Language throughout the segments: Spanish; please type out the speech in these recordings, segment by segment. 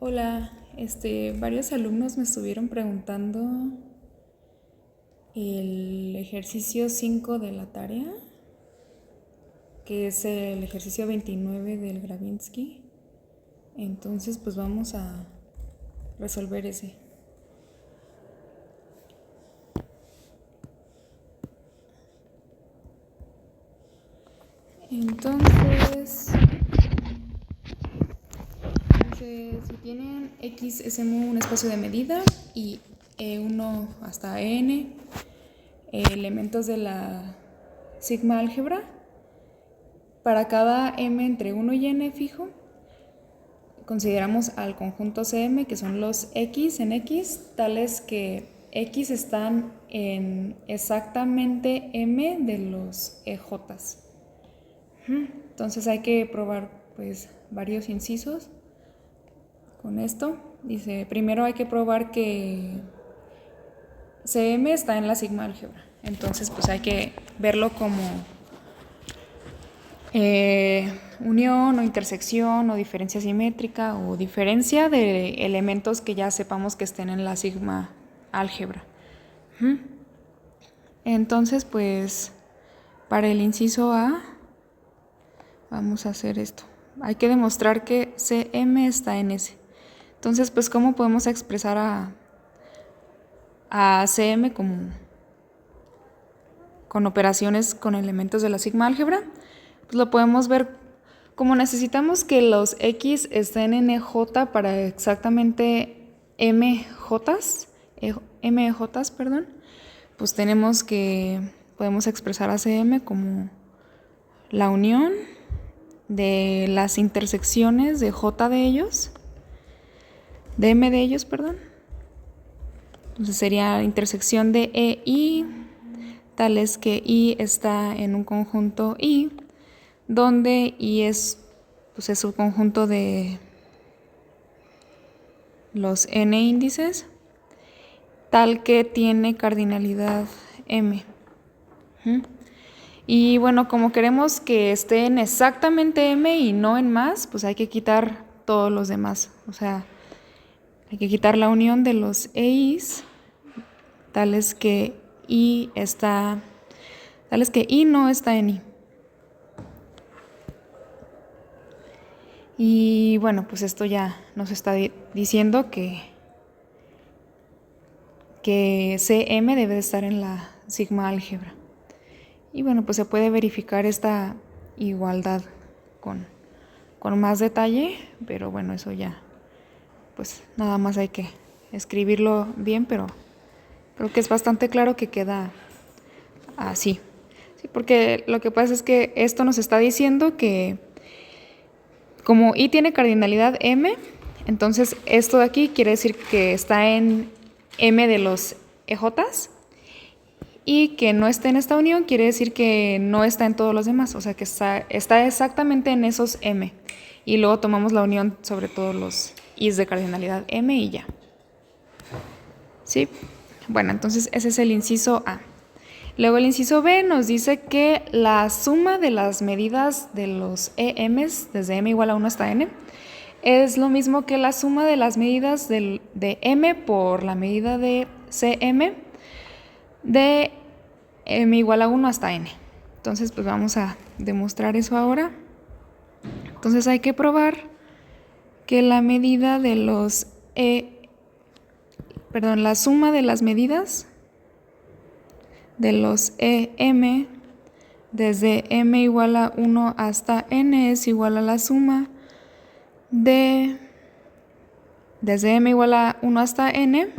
Hola, varios alumnos me estuvieron preguntando el ejercicio 5 de la tarea, que es el ejercicio 29 del Gravinsky. Entonces, pues vamos a resolver ese. Entonces, si tienen X es un espacio de medida y E1 hasta N, elementos de la sigma álgebra, para cada M entre 1 y N fijo, consideramos al conjunto CM, que son los X en X, tales que X están en exactamente M de los EJs. Entonces hay que probar pues varios incisos con esto. Dice, primero hay que probar que CM está en la sigma álgebra. Entonces pues hay que verlo como unión o intersección o diferencia simétrica o diferencia de elementos que ya sepamos que estén en la sigma álgebra. Entonces pues para el inciso A vamos a hacer esto. Hay que demostrar que CM está en S. Entonces pues ¿cómo podemos expresar a CM con operaciones con elementos de la sigma álgebra? Pues lo podemos ver como necesitamos que los X estén en EJ para exactamente MJs, pues podemos expresar a CM como la unión de las intersecciones de J de ellos, de M de ellos, Entonces sería intersección de E y, tales que I está en un conjunto I, donde I es el subconjunto de los n índices, tal que tiene cardinalidad M. Y bueno, como queremos que esté en exactamente M y no en más, pues hay que quitar todos los demás. O sea, hay que quitar la unión de los EIs, tales que I no está en I. Y bueno, pues esto ya nos está diciendo que CM debe de estar en la sigma álgebra. Y bueno, pues se puede verificar esta igualdad con más detalle, pero bueno, eso ya, pues nada más hay que escribirlo bien, pero creo que es bastante claro que queda así. Sí, porque lo que pasa es que esto nos está diciendo que como I tiene cardinalidad M, entonces esto de aquí quiere decir que está en M de los EJs, y que no esté en esta unión quiere decir que no está en todos los demás, o sea que está exactamente en esos M. Y luego tomamos la unión sobre todos los I's de cardinalidad M y ya. ¿Sí? Bueno, entonces ese es el inciso A. Luego el inciso B nos dice que la suma de las medidas de los EMs desde M igual a 1 hasta N es lo mismo que la suma de las medidas de M por la medida de CM de M igual a 1 hasta N. Entonces pues vamos a demostrar eso ahora. Entonces hay que probar que la medida de los la suma de las medidas de los EM desde M igual a 1 hasta N es igual a la suma desde M igual a 1 hasta N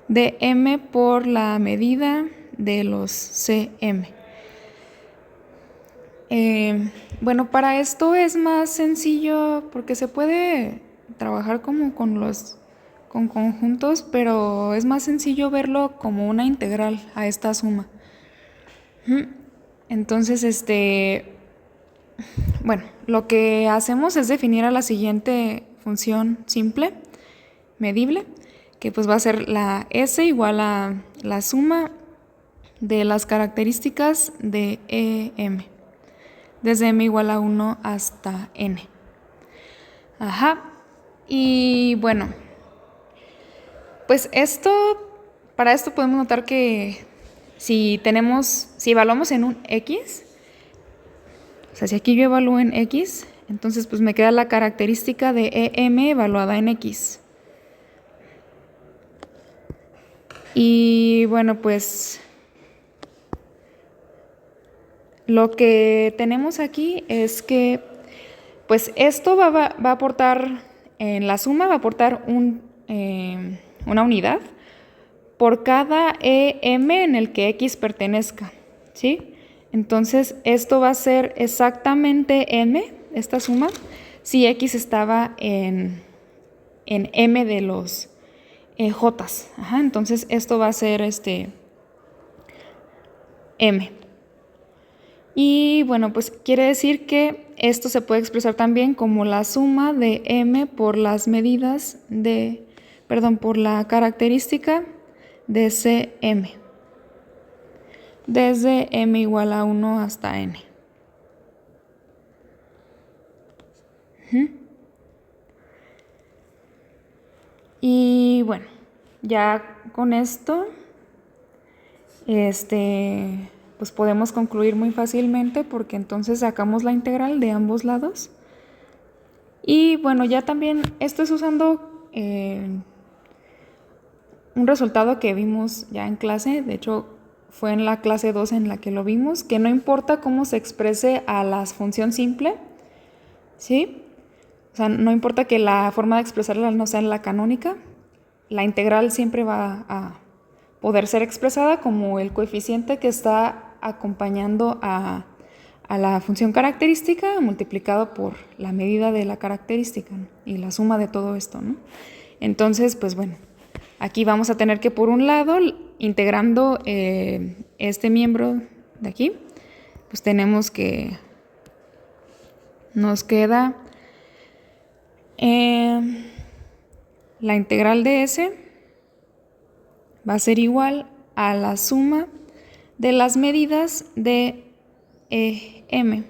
de M por la medida de los CM. Bueno, para esto es más sencillo porque se puede trabajar como con conjuntos, pero es más sencillo verlo como una integral a esta suma. Entonces, bueno, lo que hacemos es definir a la siguiente función simple, medible, que pues va a ser la S igual a la suma de las características de EM, desde M igual a 1 hasta N. Y bueno, pues para esto podemos notar que si evaluamos en un X, o sea, si aquí yo evalúo en X, entonces pues me queda la característica de EM evaluada en X. Y bueno, pues lo que tenemos aquí es que pues esto va a aportar, en la suma va a aportar una unidad por cada EM en el que X pertenezca, ¿sí? Entonces esto va a ser exactamente M, esta suma, si X estaba en M de los J's. Ajá, entonces esto va a ser M. Y bueno, pues quiere decir que esto se puede expresar también como la suma de M por las medidas por la característica de CM, desde M igual a 1 hasta N. Y bueno, ya con esto, pues podemos concluir muy fácilmente porque entonces sacamos la integral de ambos lados. Y bueno, ya también esto es usando un resultado que vimos ya en clase, de hecho fue en la clase 2 en la que lo vimos, que no importa cómo se exprese a la función simple, ¿sí? O sea, no importa que la forma de expresarla no sea la canónica, la integral siempre va a poder ser expresada como el coeficiente que está acompañando a la función característica multiplicado por la medida de la característica, ¿no? Y la suma de todo esto, ¿no? Entonces, pues bueno, aquí vamos a tener que por un lado, integrando este miembro de aquí, pues tenemos que nos queda la integral de S va a ser igual a la suma de las medidas de M,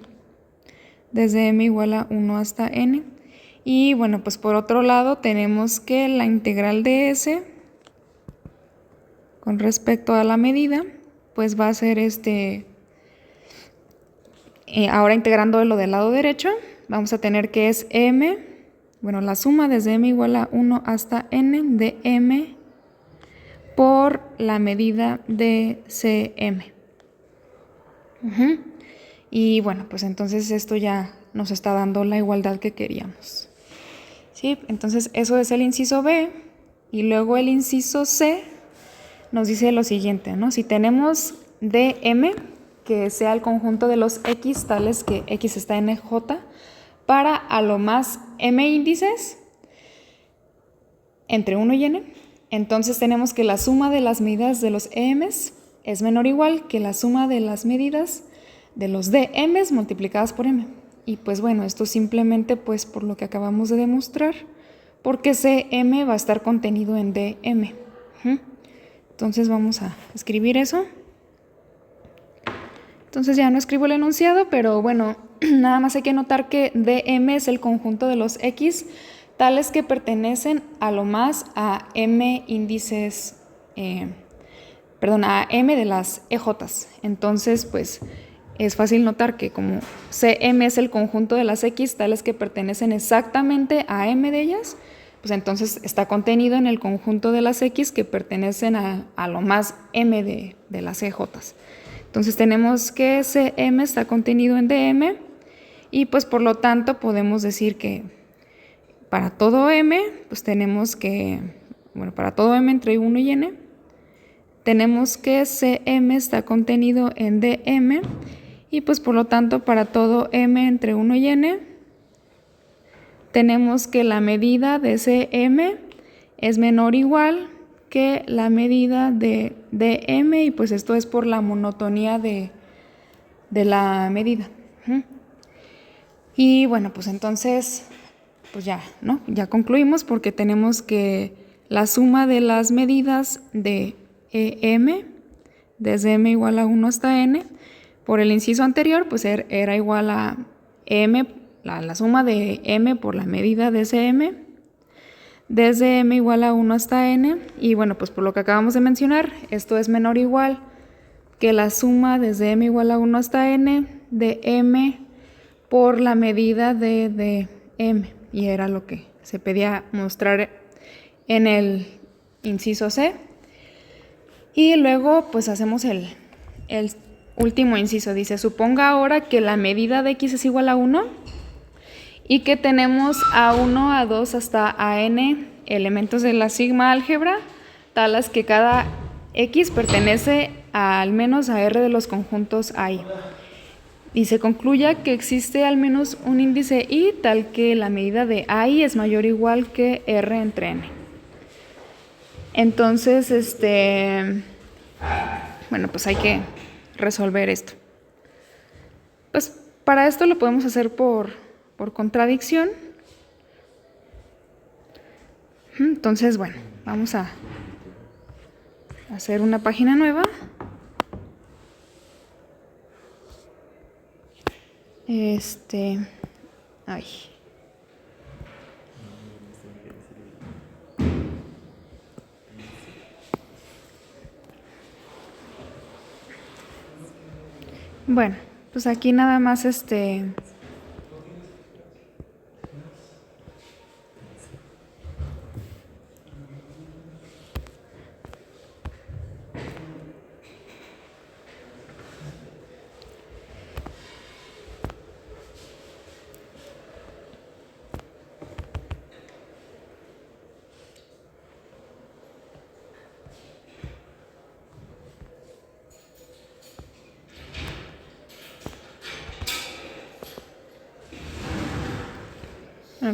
desde M igual a 1 hasta N. Y bueno, pues por otro lado tenemos que la integral de S con respecto a la medida, pues va a ser ahora integrando lo del lado derecho, vamos a tener que es M, bueno, la suma desde M igual a 1 hasta N de M por la medida de CM. Y bueno, pues entonces esto ya nos está dando la igualdad que queríamos. ¿Sí? Entonces eso es el inciso B. Y luego el inciso C nos dice lo siguiente, ¿no? Si tenemos DM, que sea el conjunto de los X tales que X está en J, para a lo más M índices entre 1 y N, entonces tenemos que la suma de las medidas de los EMs es menor o igual que la suma de las medidas de los DMs multiplicadas por M. Y pues bueno, esto simplemente pues por lo que acabamos de demostrar, porque CM va a estar contenido en DM. Entonces vamos a escribir eso. Entonces ya no escribo el enunciado, pero bueno, nada más hay que notar que DM es el conjunto de los X tales que pertenecen a lo más a M índices, a M de las EJs. Entonces, pues es fácil notar que como CM es el conjunto de las X tales que pertenecen exactamente a M de ellas, pues entonces está contenido en el conjunto de las X que pertenecen a lo más M de las EJs. Entonces tenemos que CM está contenido en DM y pues por lo tanto podemos decir que para todo M, pues tenemos que, para todo M entre 1 y N, tenemos que CM está contenido en DM y pues por lo tanto para todo M entre 1 y N, tenemos que la medida de CM es menor o igual que la medida de DM y pues esto es por la monotonía de la medida. Y bueno, pues entonces pues ya, ¿no? Ya concluimos porque tenemos que la suma de las medidas de EM, desde M igual a 1 hasta N, por el inciso anterior, pues era igual a M, la suma de M por la medida de CM, desde m igual a 1 hasta n. Y bueno, pues por lo que acabamos de mencionar, esto es menor o igual que la suma desde m igual a 1 hasta n de m por la medida de m. Y era lo que se pedía mostrar en el inciso C. Y luego pues hacemos el último inciso. Dice, suponga ahora que la medida de x es igual a 1 y que tenemos A1, A2 hasta AN elementos de la sigma álgebra, tales que cada x pertenece al menos a R de los conjuntos AI. Y se concluya que existe al menos un índice I tal que la medida de AI es mayor o igual que R entre N. Entonces, bueno, pues hay que resolver esto. Pues para esto lo podemos hacer por contradicción. Entonces, bueno, vamos a hacer una página nueva. Ay. Bueno, pues aquí nada más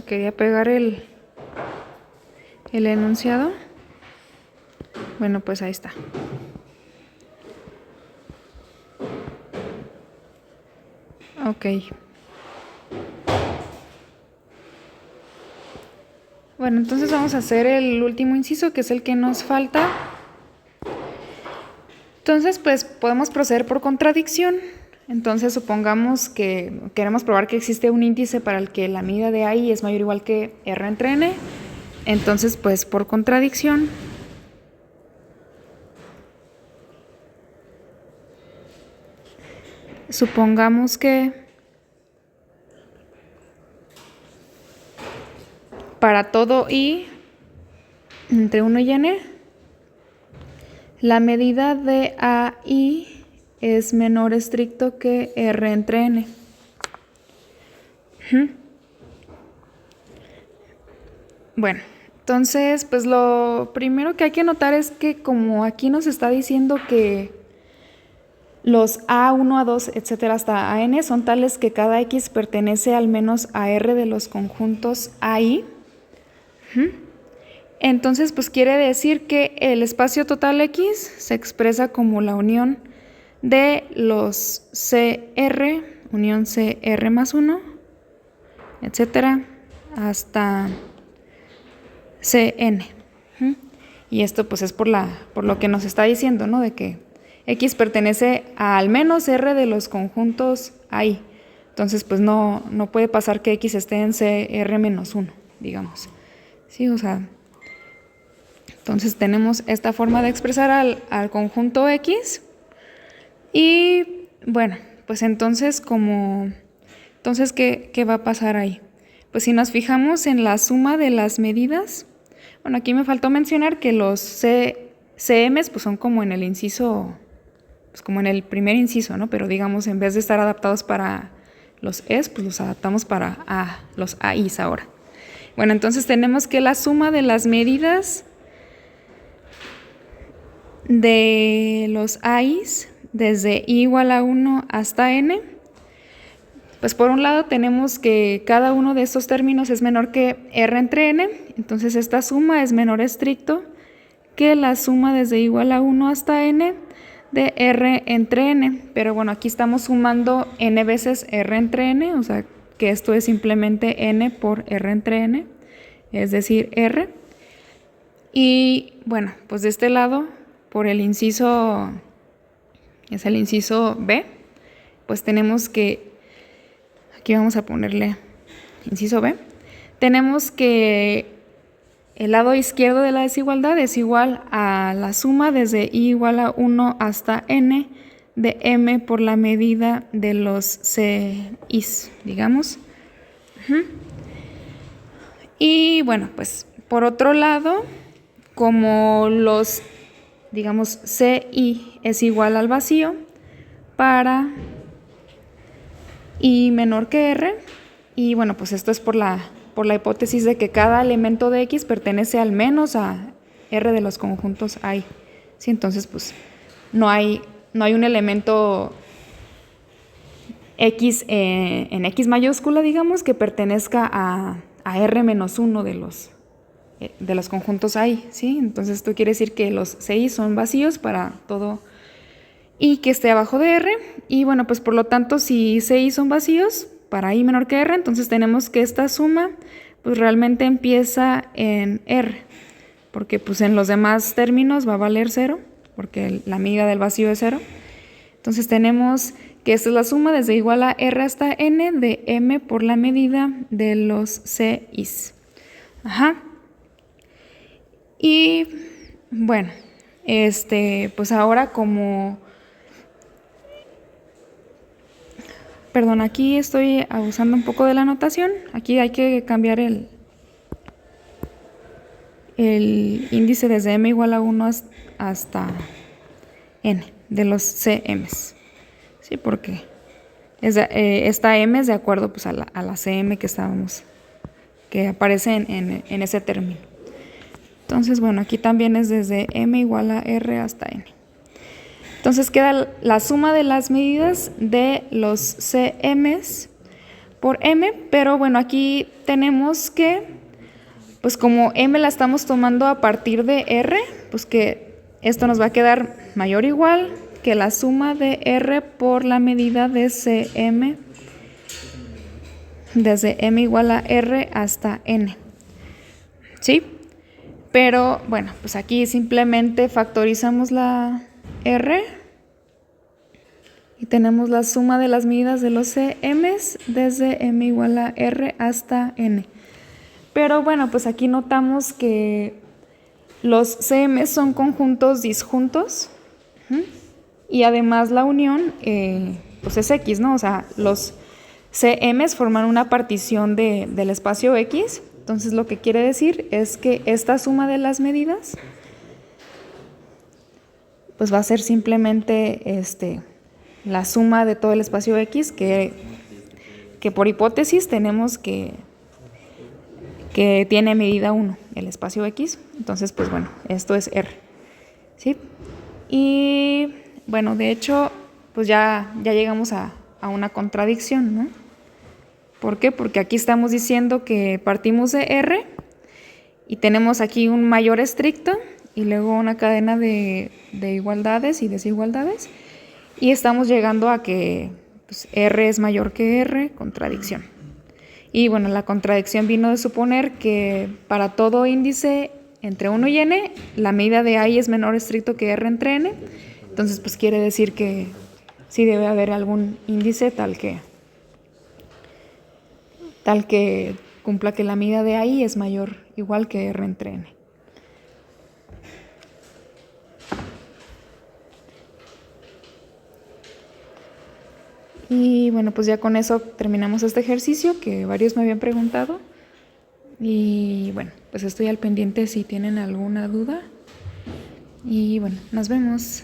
quería pegar el enunciado. Bueno, pues ahí está. Ok. Bueno, entonces vamos a hacer el último inciso, que es el que nos falta. Entonces, pues podemos proceder por contradicción. Entonces, supongamos que queremos probar que existe un índice para el que la medida de AI es mayor o igual que R entre N. Entonces, pues por contradicción, supongamos que para todo I entre 1 y N, la medida de AI es menor estricto que R entre N. Bueno, entonces, pues lo primero que hay que notar es que como aquí nos está diciendo que los A1, A2, etcétera, hasta AN son tales que cada X pertenece al menos a R de los conjuntos AI. Entonces, pues quiere decir que el espacio total X se expresa como la unión de los CR, unión CR más 1, etcétera, hasta CN. Y esto pues es por lo que nos está diciendo, ¿no? De que X pertenece a al menos R de los conjuntos AI. Entonces, pues no puede pasar que X esté en CR menos 1, digamos. Sí, o sea, entonces tenemos esta forma de expresar al conjunto X. Y bueno, pues entonces ¿qué va a pasar ahí? Pues si nos fijamos en la suma de las medidas, bueno, aquí me faltó mencionar que los CMs pues son como en el inciso, pues como en el primer inciso, ¿no? Pero digamos, en vez de estar adaptados para los Es, pues los adaptamos para los AIs ahora. Bueno, entonces tenemos que la suma de las medidas de los AIs desde I igual a 1 hasta N, pues por un lado tenemos que cada uno de estos términos es menor que R entre N, entonces esta suma es menor estricto que la suma desde igual a 1 hasta N de R entre N, pero bueno, aquí estamos sumando N veces R entre N, o sea que esto es simplemente N por R entre N, es decir, R. Y bueno, pues de este lado, por el inciso, es el inciso B, pues tenemos que, aquí vamos a ponerle inciso B, tenemos que el lado izquierdo de la desigualdad es igual a la suma desde i igual a 1 hasta n de m por la medida de los CIs, digamos. Y bueno, pues por otro lado, como los, digamos, CI es igual al vacío para I menor que R, y bueno, pues esto es por la hipótesis de que cada elemento de X pertenece al menos a R de los conjuntos I. ¿Sí? Entonces, pues no hay un elemento X en X mayúscula, digamos, que pertenezca a R menos 1 de los conjuntos I, ¿sí? Entonces esto quiere decir que los CI son vacíos para todo I que esté abajo de R, y bueno, pues por lo tanto, si CI son vacíos para I menor que R, entonces tenemos que esta suma pues realmente empieza en R, porque pues en los demás términos va a valer 0, porque la medida del vacío es 0. Entonces tenemos que esta es la suma desde igual a R hasta N de M por la medida de los CIs. Y bueno, pues ahora perdón, aquí estoy abusando un poco de la notación. Aquí hay que cambiar el índice desde m igual a 1 hasta n de los CMs. Sí, porque esta m es de acuerdo pues, a la CM que aparece en ese término. Entonces, bueno, aquí también es desde m igual a r hasta n. Entonces queda la suma de las medidas de los CMs por m, pero bueno, aquí tenemos que, pues como m la estamos tomando a partir de r, pues que esto nos va a quedar mayor o igual que la suma de r por la medida de CM desde m igual a r hasta n. ¿Sí? Pero bueno, pues aquí simplemente factorizamos la R y tenemos la suma de las medidas de los CMs desde m igual a R hasta n. Pero bueno, pues aquí notamos que los CMs son conjuntos disjuntos y además la unión pues es X, ¿no? O sea, los CMs forman una partición del espacio X. Entonces lo que quiere decir es que esta suma de las medidas pues va a ser simplemente la suma de todo el espacio X que por hipótesis tenemos que tiene medida 1 el espacio X. Entonces pues bueno, esto es R, ¿sí? Y bueno, de hecho pues ya llegamos a una contradicción, ¿no? ¿Por qué? Porque aquí estamos diciendo que partimos de R y tenemos aquí un mayor estricto y luego una cadena de igualdades y desigualdades, y estamos llegando a que pues, R es mayor que R, contradicción. Y bueno, la contradicción vino de suponer que para todo índice entre 1 y n, la medida de I es menor estricto que R entre n. Entonces pues quiere decir que sí debe haber algún índice tal que cumpla que la medida de I es mayor igual que R entre n. Y bueno, pues ya con eso terminamos este ejercicio que varios me habían preguntado. Y bueno, pues estoy al pendiente si tienen alguna duda. Y bueno, nos vemos.